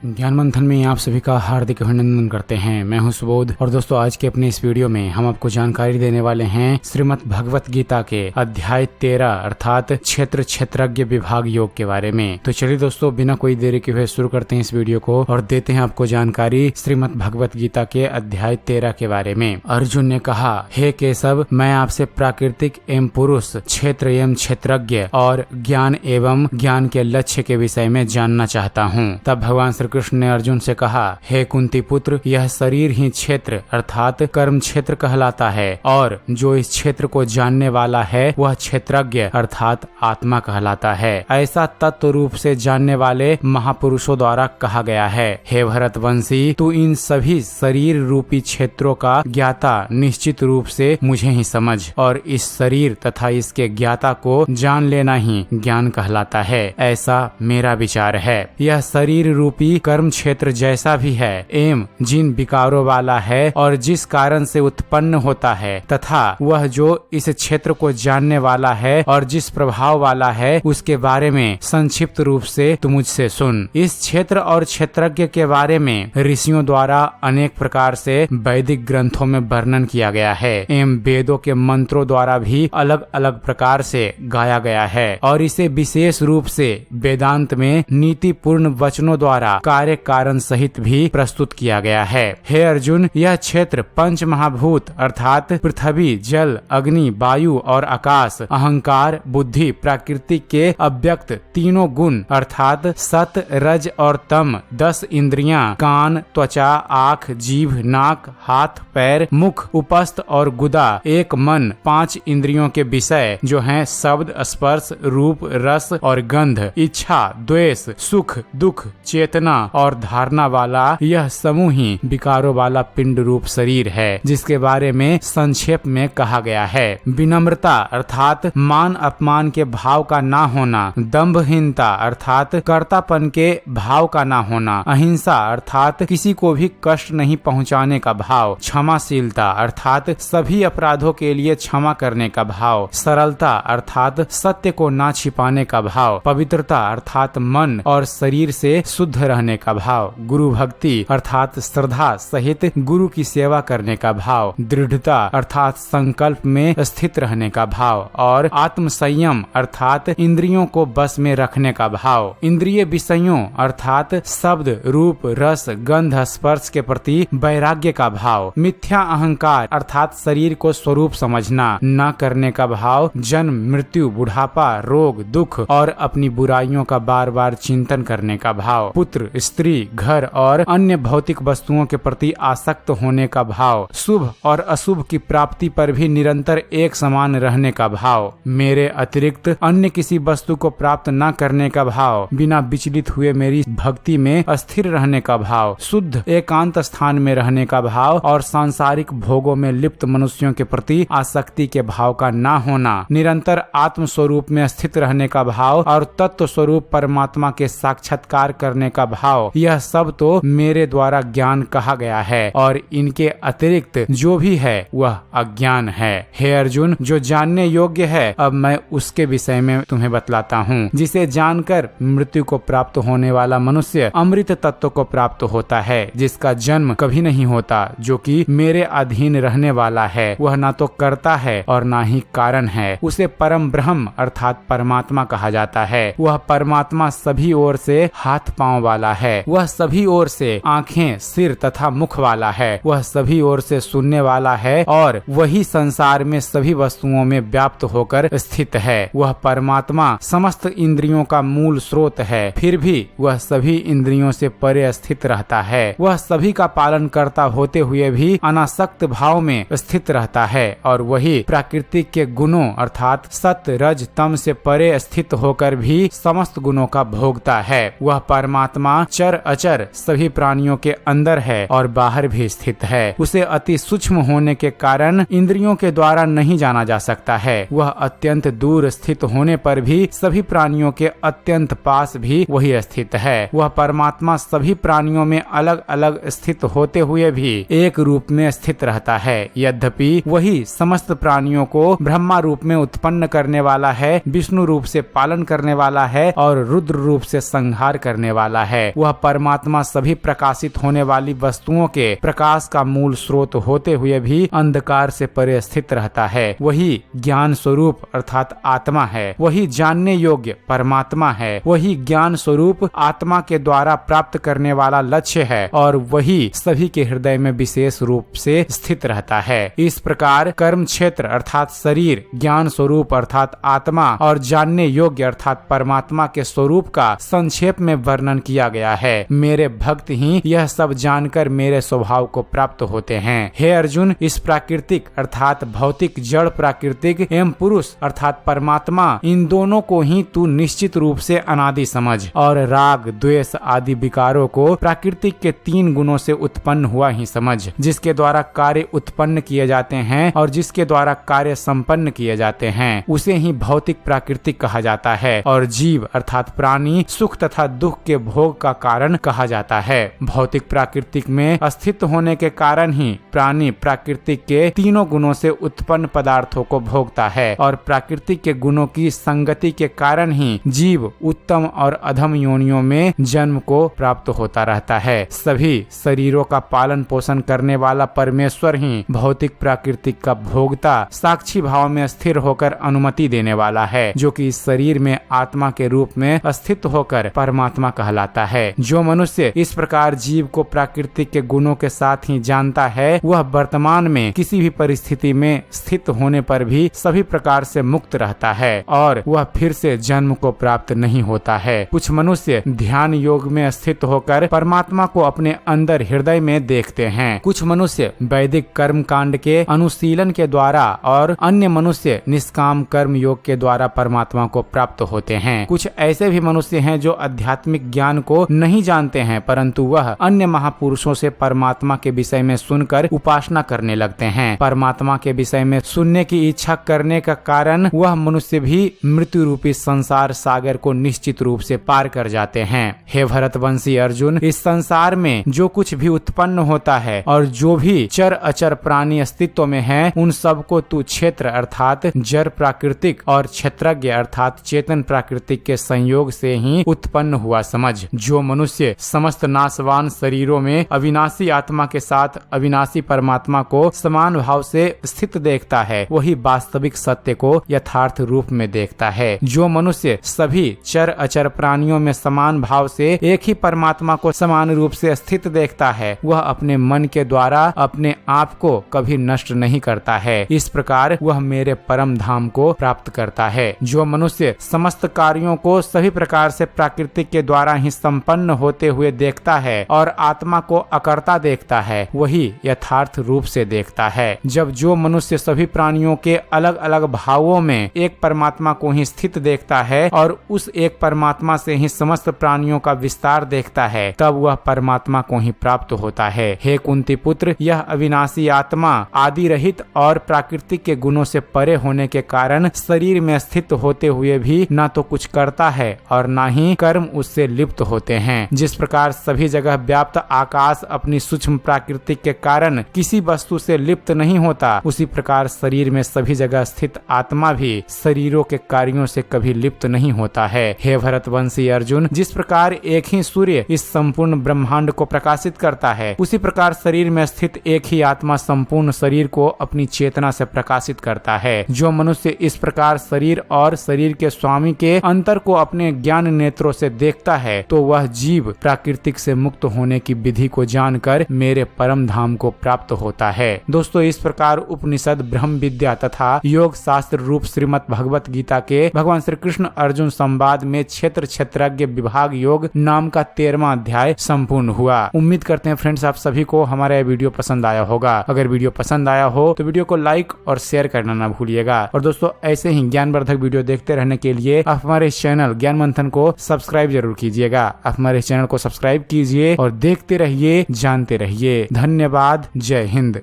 ज्ञान मंथन में आप सभी का हार्दिक अभिनंदन करते हैं। मैं हूं सुबोध और दोस्तों आज के अपने इस वीडियो में हम आपको जानकारी देने वाले हैं श्रीमद् भगवत गीता के अध्याय 13 अर्थात क्षेत्र क्षेत्रज्ञ विभाग योग के बारे में। तो चलिए दोस्तों बिना कोई देरी के हुए शुरू करते हैं इस वीडियो को और देते हैं आपको जानकारी श्रीमद् भगवत गीता के अध्याय 13 के बारे में। अर्जुन ने कहा, हे केशव, मैं आपसे प्राकृतिक एवं पुरुष, क्षेत्र एवं क्षेत्रज्ञ और ज्ञान एवं ज्ञान के लक्ष्य के विषय में जानना चाहता हूँ। तब भगवान श्री कृष्ण ने अर्जुन से कहा, हे कुंती पुत्र, यह शरीर ही क्षेत्र अर्थात कर्म क्षेत्र कहलाता है और जो इस क्षेत्र को जानने वाला है वह क्षेत्रज्ञ अर्थात आत्मा कहलाता है। ऐसा तत्व रूप से जानने वाले महापुरुषों द्वारा कहा गया है। हे भरतवंशी, तू इन सभी शरीर रूपी क्षेत्रों का ज्ञाता निश्चित रूप से मुझे ही समझ और इस शरीर तथा इसके ज्ञाता को जान लेना ही ज्ञान कहलाता है। ऐसा मेरा विचार है। यह शरीर रूपी कर्म क्षेत्र जैसा भी है एवं जिन विकारों वाला है और जिस कारण से उत्पन्न होता है तथा वह जो इस क्षेत्र को जानने वाला है और जिस प्रभाव वाला है उसके बारे में संक्षिप्त रूप से तू मुझसे सुन। इस क्षेत्र और क्षेत्रज्ञ के बारे में ऋषियों द्वारा अनेक प्रकार से वैदिक ग्रंथों में वर्णन किया गया है एवं वेदों के मंत्रों द्वारा भी अलग अलग प्रकार से गाया गया है और इसे विशेष रूप से वेदांत में नीति पूर्ण वचनों द्वारा कार्य कारण सहित भी प्रस्तुत किया गया है। हे अर्जुन, यह क्षेत्र पंच महाभूत अर्थात पृथ्वी, जल, अग्नि, वायु और आकाश, अहंकार, बुद्धि, प्रकृति के अव्यक्त तीनों गुण अर्थात सत, रज और तम, 10 इंद्रियां, कान, त्वचा, आँख, जीभ, नाक, हाथ, पैर, मुख, उपस्थ और गुदा, एक मन, 5 इंद्रियों के विषय जो हैं शब्द, स्पर्श, रूप, रस और गंध, इच्छा, द्वेष, सुख, दुख, चेतना और धारणा वाला यह समूह ही विकारों वाला पिंड रूप शरीर है जिसके बारे में संक्षेप में कहा गया है। विनम्रता अर्थात मान अपमान के भाव का ना होना, दंभहीनता अर्थात कर्तापन के भाव का ना होना, अहिंसा अर्थात किसी को भी कष्ट नहीं पहुंचाने का भाव, क्षमाशीलता अर्थात सभी अपराधों के लिए क्षमा करने का भाव, सरलता अर्थात सत्य को ना छिपाने का भाव, पवित्रता अर्थात मन और शरीर से शुद्ध रहने का भाव, गुरु भक्ति अर्थात श्रद्धा सहित गुरु की सेवा करने का भाव, दृढ़ता अर्थात संकल्प में स्थित रहने का भाव और आत्म संयम अर्थात इंद्रियों को बस में रखने का भाव, इंद्रिय विषयों अर्थात शब्द, रूप, रस, गंध, स्पर्श के प्रति वैराग्य का भाव, मिथ्या अहंकार अर्थात शरीर को स्वरूप समझना न करने का भाव, जन्म, मृत्यु, बुढ़ापा, रोग, दुख और अपनी बुराइयों का बार बार चिंतन करने का भाव, पुत्र, स्त्री, घर और अन्य भौतिक वस्तुओं के प्रति आसक्त होने का भाव, शुभ और अशुभ की प्राप्ति पर भी निरंतर एक समान रहने का भाव, मेरे अतिरिक्त अन्य किसी वस्तु को प्राप्त न करने का भाव, बिना विचलित हुए मेरी भक्ति में स्थिर रहने का भाव, शुद्ध एकांत स्थान में रहने का भाव और सांसारिक भोगों में लिप्त मनुष्यों के प्रति आसक्ति के भाव का न होना, निरंतर आत्म स्वरूप में स्थित रहने का भाव और तत्व स्वरूप परमात्मा के साक्षात्कार करने का भाव, यह सब तो मेरे द्वारा ज्ञान कहा गया है और इनके अतिरिक्त जो भी है वह अज्ञान है। हे अर्जुन, जो जानने योग्य है अब मैं उसके विषय में तुम्हें बतलाता हूँ, जिसे जानकर मृत्यु को प्राप्त होने वाला मनुष्य अमृत तत्व को प्राप्त होता है, जिसका जन्म कभी नहीं होता, जो कि मेरे अधीन रहने वाला है, वह ना तो कर्ता है और ना ही कारण है, उसे परम ब्रह्म अर्थात परमात्मा कहा जाता है। वह परमात्मा सभी ओर से हाथ पांव वाला है, वह सभी ओर से आँखें, सिर तथा मुख वाला है, वह सभी ओर से सुनने वाला है और वही संसार में सभी वस्तुओं में व्याप्त होकर स्थित है। वह परमात्मा समस्त इंद्रियों का मूल स्रोत है, फिर भी वह सभी इंद्रियों से परे स्थित रहता है। वह सभी का पालन करता होते हुए भी अनासक्त भाव में स्थित रहता है और वही प्राकृतिक के गुणों अर्थात सत्य, रज, तम से परे स्थित होकर भी समस्त गुणों का भोगता है। वह परमात्मा चर अचर सभी प्राणियों के अंदर है और बाहर भी स्थित है। उसे अति सूक्ष्म होने के कारण इंद्रियों के द्वारा नहीं जाना जा सकता है। वह अत्यंत दूर स्थित होने पर भी सभी प्राणियों के अत्यंत पास भी वही स्थित है। वह परमात्मा सभी प्राणियों में अलग अलग स्थित होते हुए भी एक रूप में स्थित रहता है। यद्यपि वही समस्त प्राणियों को ब्रह्मा रूप में उत्पन्न करने वाला है, विष्णु रूप से पालन करने वाला है और रुद्र रूप से संहार करने वाला है। वह परमात्मा सभी प्रकाशित होने वाली वस्तुओं के प्रकाश का मूल स्रोत होते हुए भी अंधकार से परे स्थित रहता है। वही ज्ञान स्वरूप अर्थात आत्मा है, वही जानने योग्य परमात्मा है, वही ज्ञान स्वरूप आत्मा के द्वारा प्राप्त करने वाला लक्ष्य है और वही सभी के हृदय में विशेष रूप से स्थित रहता है। इस प्रकार कर्म क्षेत्र अर्थात शरीर, ज्ञान स्वरूप अर्थात आत्मा और जानने योग्य अर्थात परमात्मा के स्वरूप का संक्षेप में वर्णन किया गया है। मेरे भक्त ही यह सब जानकर मेरे स्वभाव को प्राप्त होते हैं। हे अर्जुन, इस प्राकृतिक अर्थात भौतिक जड़ प्राकृतिक एवं पुरुष अर्थात परमात्मा, इन दोनों को ही तू निश्चित रूप से अनादि समझ और राग द्वेष आदि विकारों को प्राकृतिक के 3 गुणों से उत्पन्न हुआ ही समझ, जिसके द्वारा कार्य उत्पन्न किए जाते हैं और जिसके द्वारा कार्य संपन्न किए जाते हैं, उसे ही भौतिक प्राकृतिक कहा जाता है और जीव अर्थात प्राणी सुख तथा दुख के भोग का कारण कहा जाता है। भौतिक प्राकृतिक में अस्तित्व होने के कारण ही प्राणी प्राकृतिक के 3 गुणों से उत्पन्न पदार्थों को भोगता है और प्राकृतिक के गुणों की संगति के कारण ही जीव उत्तम और अधम योनियों में जन्म को प्राप्त होता रहता है। सभी शरीरों का पालन पोषण करने वाला परमेश्वर ही भौतिक प्राकृतिक का भोगता साक्षी भाव में स्थिर होकर अनुमति देने वाला है, जो कि इस शरीर में आत्मा के रूप में स्थित होकर परमात्मा कहलाता है। जो मनुष्य इस प्रकार जीव को प्राकृतिक के गुणों के साथ ही जानता है, वह वर्तमान में किसी भी परिस्थिति में स्थित होने पर भी सभी प्रकार से मुक्त रहता है और वह फिर से जन्म को प्राप्त नहीं होता है। कुछ मनुष्य ध्यान योग में स्थित होकर परमात्मा को अपने अंदर हृदय में देखते हैं। कुछ मनुष्य वैदिक कर्म कांड के अनुशीलन के द्वारा और अन्य मनुष्य निष्काम कर्म योग के द्वारा परमात्मा को प्राप्त होते हैं। कुछ ऐसे भी मनुष्य हैं जो आध्यात्मिक ज्ञान को नहीं जानते हैं, परंतु वह अन्य महापुरुषों से परमात्मा के विषय में सुनकर उपासना करने लगते हैं। परमात्मा के विषय में सुनने की इच्छा करने का कारण वह मनुष्य भी मृत्यु रूपी संसार सागर को निश्चित रूप से पार कर जाते हैं। हे भरतवंशी अर्जुन, इस संसार में जो कुछ भी उत्पन्न होता है और जो भी चर अचर प्राणी अस्तित्व में है, उन सबको तू क्षेत्र अर्थात जड़ प्राकृतिक और क्षेत्रज्ञ अर्थात चेतन प्राकृतिक के संयोग से ही उत्पन्न हुआ समझ। जो मनुष्य समस्त नाशवान शरीरों में अविनाशी आत्मा के साथ अविनाशी परमात्मा को समान भाव से स्थित देखता है, वही वास्तविक सत्य को यथार्थ रूप में देखता है। जो मनुष्य सभी चर अचर प्राणियों में समान भाव से एक ही परमात्मा को समान रूप से स्थित देखता है, वह अपने मन के द्वारा अपने आप को कभी नष्ट नहीं करता है। इस प्रकार वह मेरे परम धाम को प्राप्त करता है। जो मनुष्य समस्त कार्यों को सभी प्रकार से प्राकृतिक के द्वारा ही संपन्न होते हुए देखता है और आत्मा को अकर्ता देखता है, वही यथार्थ रूप से देखता है। जब जो मनुष्य सभी प्राणियों के अलग अलग भावों में एक परमात्मा को ही स्थित देखता है और उस एक परमात्मा से ही समस्त प्राणियों का विस्तार देखता है, तब वह परमात्मा को ही प्राप्त होता है। हे कुंती पुत्र, यह अविनाशी आत्मा आदि रहित और प्राकृतिक के गुणों से परे होने के कारण शरीर में स्थित होते हुए भी न तो कुछ करता है और न ही कर्म उससे लिप्त होते हैं। जिस प्रकार सभी जगह व्याप्त आकाश अपनी सूक्ष्म प्राकृतिक के कारण किसी वस्तु से लिप्त नहीं होता, उसी प्रकार शरीर में सभी जगह स्थित आत्मा भी शरीरों के कार्यों से कभी लिप्त नहीं होता है। हे भरतवंशी अर्जुन, जिस प्रकार एक ही सूर्य इस संपूर्ण ब्रह्मांड को प्रकाशित करता है, उसी प्रकार शरीर में स्थित एक ही आत्मा संपूर्ण शरीर को अपनी चेतना से प्रकाशित करता है। जो मनुष्य इस प्रकार शरीर और शरीर के स्वामी के अंतर को अपने ज्ञान नेत्रों से देखता है, तो वह जीव प्राकृतिक से मुक्त होने की विधि को जानकर मेरे परम धाम को प्राप्त होता है। दोस्तों, इस प्रकार उपनिषद, ब्रह्म विद्या तथा योग शास्त्र रूप श्रीमद् भगवत गीता के भगवान श्री कृष्ण अर्जुन संवाद में क्षेत्र क्षेत्रज्ञ विभाग योग नाम का 13वां अध्याय संपूर्ण हुआ। उम्मीद करते हैं फ्रेंड्स, आप सभी को हमारा यह वीडियो पसंद आया होगा। अगर वीडियो पसंद आया हो तो वीडियो को लाइक और शेयर करना ना भूलिएगा। और दोस्तों, ऐसे ही ज्ञानवर्धक वीडियो देखते रहने के लिए आप हमारे चैनल ज्ञान मंथन को सब्सक्राइब जरूर कीजिएगा। आप हमारे चैनल को सब्सक्राइब कीजिए और देखते रहिए, जानते रहिए। धन्यवाद। जय हिंद।